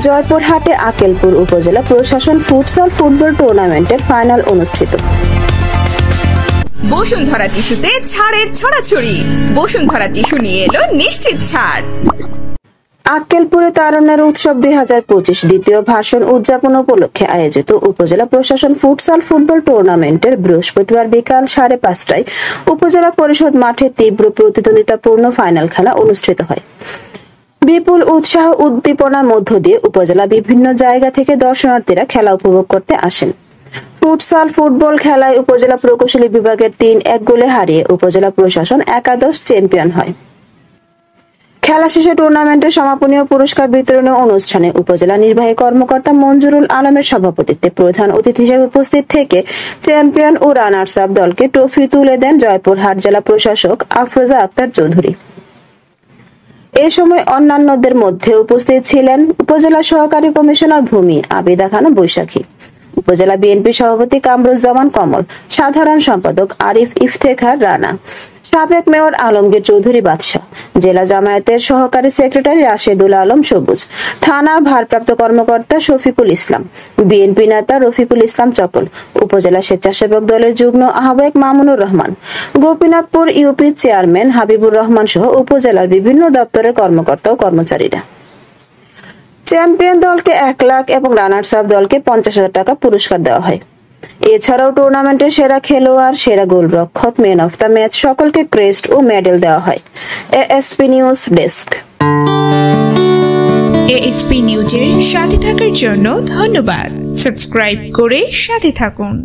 জয়পুরহাটে আকেলপুর উপজেলা প্রশাসন futsal football টুর্নামেন্টের ফাইনাল অনুষ্ঠিত। বসুন্ধরা টিস্যুতে ছাড়ের ছড়াছড়ি। বসুন্ধরা টিস্যু নিয়ে এলো নিশ্চিত ছাড়। আক্কেলপুরে তারুণ্যের উৎসব 2025 দ্বিতীয় ভাষণ উদযাপন উপলক্ষে আয়োজিত উপজেলা প্রশাসন ফুটসাল ফুটবল টুর্নামেন্টের বৃহস্পতিবার বিকাল 5:30টায় উপজেলা পরিষদ মাঠে তীব্র প্রতিদ্বন্দ্বিতাপূর্ণ ফাইনাল খেলা অনুষ্ঠিত হয়। বিপুল উৎসাহ উদ্দীপনার মধ্য দিয়ে উপজেলা বিভিন্ন জায়গা থেকে দর্শনার্থীরা খেলা উপভোগ করতে আসেন। ফুটসাল ফুটবল খেলায় উপজেলা প্রকৌশলী বিভাগের 3-1 গোলে হারিয়ে উপজেলা প্রশাসন একাদশ চ্যাম্পিয়ন হয়। খেলা শেষে টুর্নামেন্টের সমাপনী ও পুরস্কার বিতরণী অনুষ্ঠানে উপজেলা নির্বাহী কর্মকর্তা মঞ্জুরুল আলমের সভাপতিত্বে প্রধান অতিথি হিসেবে উপস্থিত থেকে চ্যাম্পিয়ন ও রানার্স আপ দলকে ট্রফি তুলে দেন জয়পুরহাট জেলা প্রশাসক আফরোজা আক্তার চৌধুরী। এ সময় অন্যান্যদের মধ্যে উপস্থিত ছিলেন উপজেলা সহকারী কমিশনার ভূমি আবিদা খান বৈশাখী, উপজেলা বিএনপি সভাপতি কামরুজ্জামান কমল, সাধারণ সম্পাদক আরিফ ইফতেখার রানা, সাবেক মেয়র আলমগীর চৌধুরী বাদশা, জেলা জামায়াতের সহকারী সেক্রেটারি রাশেদুল আলম সবুজ, থানার ভারপ্রাপ্ত কর্মকর্তা শফিকুল ইসলাম, বিএনপি নেতা রফিকুল ইসলাম চপল, উপজেলা স্বেচ্ছাসেবক দলের যুগ্ম আহ্বায়ক মামুনুর রহমান, গোপীনাথপুর ইউপি চেয়ারম্যান হাবিবুর রহমান সহ উপজেলার বিভিন্ন দপ্তরের কর্মকর্তা ও কর্মচারীরা। চ্যাম্পিয়ন দলকে 1 লাখ এবং রানার্স আপ দলকে 50,000 টাকা পুরস্কার দেওয়া হয়। এছাড়াও টুর্নামেন্টের সেরা খেলোয়াড়, সেরা গোলরক্ষক, ম্যান অফ দ্য ম্যাচ সকলকে ক্রেস্ট ও মেডেল দেওয়া হয়। ASP news desk. এএসপি নিউজের সাথে থাকার জন্য ধন্যবাদ। সাবস্ক্রাইব করে সাথে থাকুন।